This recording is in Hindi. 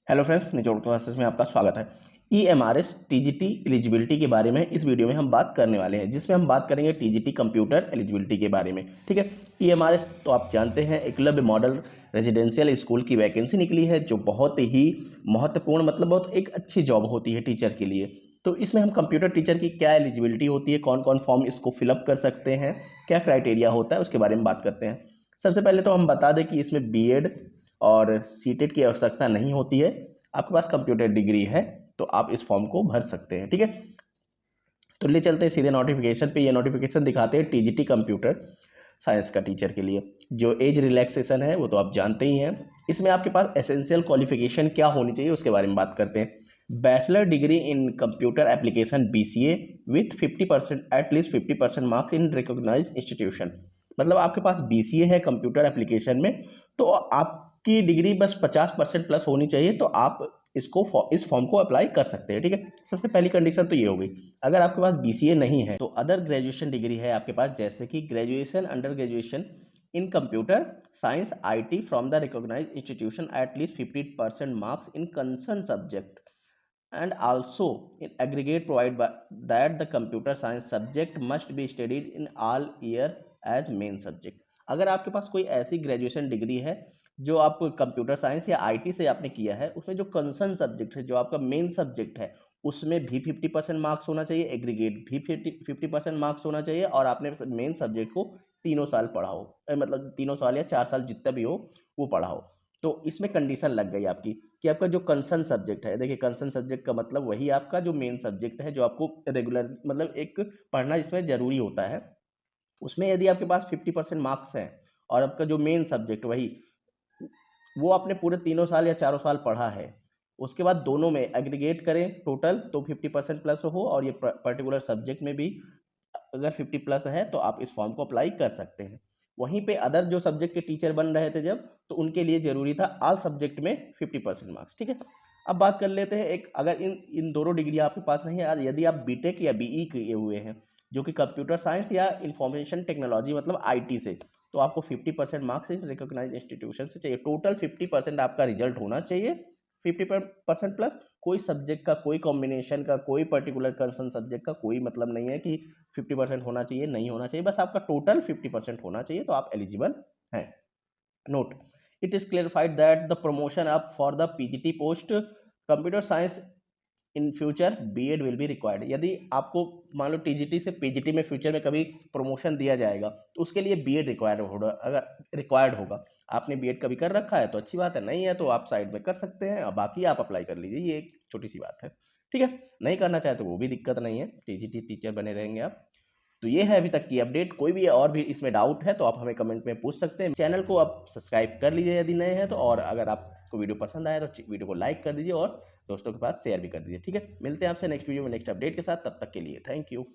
हेलो फ्रेंड्स, निचोड़ क्लासेस में आपका स्वागत है। ईएमआरएस टीजीटी एलिजिबिलिटी के बारे में इस वीडियो में हम बात करने वाले हैं, जिसमें हम बात करेंगे टीजीटी कंप्यूटर एलिजिबिलिटी के बारे में। ठीक है। ईएमआरएस तो आप जानते हैं, एकलव्य मॉडल रेजिडेंशियल स्कूल की वैकेंसी निकली है, जो बहुत ही महत्वपूर्ण मतलब बहुत एक अच्छी जॉब होती है टीचर के लिए। तो इसमें हम कंप्यूटर टीचर की क्या एलिजिबिलिटी होती है, कौन कौन फॉर्म इसको फिलअप कर सकते हैं, क्या क्राइटेरिया होता है, उसके बारे में बात करते हैं। सबसे पहले तो हम बता दें कि इसमें बीएड और सीटेट की आवश्यकता नहीं होती है। आपके पास कंप्यूटर डिग्री है तो आप इस फॉर्म को भर सकते हैं। ठीक है। तो ले चलते हैं सीधे नोटिफिकेशन पे। ये नोटिफिकेशन दिखाते हैं टीजीटी कंप्यूटर साइंस का टीचर के लिए। जो एज रिलैक्सेशन है वो तो आप जानते ही हैं। इसमें आपके पास एसेंशियल क्वालिफिकेशन क्या होनी चाहिए उसके बारे में बात करते हैं। Bachelor degree in computer application BCA with 50% at least 50% marks in recognise institution. मतलब आपके पास बीसीए है कंप्यूटर एप्लीकेशन में, तो आपकी डिग्री बस 50% प्लस होनी चाहिए, तो आप इस फॉर्म को अप्लाई कर सकते हैं। ठीक है। सबसे पहली कंडीशन तो ये हो गई। अगर आपके पास बीसीए नहीं है तो अदर ग्रेजुएशन डिग्री है आपके पास, जैसे कि graduation under graduation in computer science IT from the recognized institution at least 50% marks in concern subject and also in aggregate provide that the computer science subject must be studied in all year as main subject। अगर आपके पास कोई ऐसी ग्रेजुएशन डिग्री है जो आप कंप्यूटर साइंस या आईटी से आपने किया है, उसमें जो कंसर्न सब्जेक्ट है, जो आपका मेन सब्जेक्ट है, उसमें भी 50% मार्क्स होना चाहिए, एग्रीगेट भी 50% मार्क्स होना चाहिए, और आपने मेन सब्जेक्ट को तीनों साल पढ़ा हो, मतलब तीनों साल या 4 साल जितना भी हो वो पढ़ा हो। तो इसमें कंडीशन लग गई आपकी कि आपका जो कंसर्न सब्जेक्ट है, देखिए कंसर्न सब्जेक्ट का मतलब वही आपका जो मेन सब्जेक्ट है, जो आपको रेगुलर मतलब एक पढ़ना जिसमें जरूरी होता है, उसमें यदि आपके पास 50% मार्क्स हैं और आपका जो मेन सब्जेक्ट वही वो आपने पूरे तीनों साल या 4 साल पढ़ा है, उसके बाद दोनों में एग्रीगेट करें टोटल तो 50% प्लस हो, और ये पर्टिकुलर सब्जेक्ट में भी अगर 50 प्लस है तो आप इस फॉर्म को अप्लाई कर सकते हैं। वहीं पे अदर जो सब्जेक्ट के टीचर बन रहे थे जब, तो उनके लिए जरूरी था ऑल सब्जेक्ट में 50% मार्क्स। ठीक है। अब बात कर लेते हैं एक, अगर इन इन दोनों डिग्री आपके पास नहीं है, यदि आप बीटेक या बीई किए हुए हैं जो कि कंप्यूटर साइंस या इंफॉर्मेशन टेक्नोलॉजी मतलब आईटी से, तो आपको 50% मार्क्स इस रिकॉग्नाइज इंस्टीट्यूशन से चाहिए। टोटल 50% आपका रिजल्ट होना चाहिए, 50% प्लस। कोई सब्जेक्ट का, कोई कॉम्बिनेशन का, कोई पर्टिकुलर कंसर्न सब्जेक्ट का कोई मतलब नहीं है कि 50% होना चाहिए नहीं होना चाहिए, बस आपका टोटल 50% होना चाहिए तो आप एलिजिबल हैं। Note, it is clarified that the promotion up for the PGT post computer science in future BEd will be required. यदि आपको मान लो टीजीटी से पीजीटी में फ्यूचर में कभी प्रमोशन दिया जाएगा तो उसके लिए बीएड रिक्वायर्ड होगा। अगर रिक्वायर्ड होगा, आपने बीएड कभी कर रखा है तो अच्छी बात है, नहीं है तो आप साइड में कर सकते हैं, बाकी आप अप्लाई कर लीजिए, ये एक छोटी सी बात है। ठीक है। नहीं करना चाहे तो वो भी दिक्कत नहीं है, टीजीटी टीचर बने रहेंगे आप। तो ये है अभी तक की अपडेट। कोई भी और भी इसमें डाउट है तो आप हमें कमेंट में पूछ सकते हैं। चैनल को आप सब्सक्राइब कर लीजिए यदि नए हैं तो, और अगर आपको वीडियो पसंद आया तो वीडियो को लाइक कर दीजिए और दोस्तों के पास शेयर भी कर दीजिए। ठीक है। मिलते हैं आपसे नेक्स्ट वीडियो में नेक्स्ट अपडेट के साथ, तब तक के लिए थैंक यू।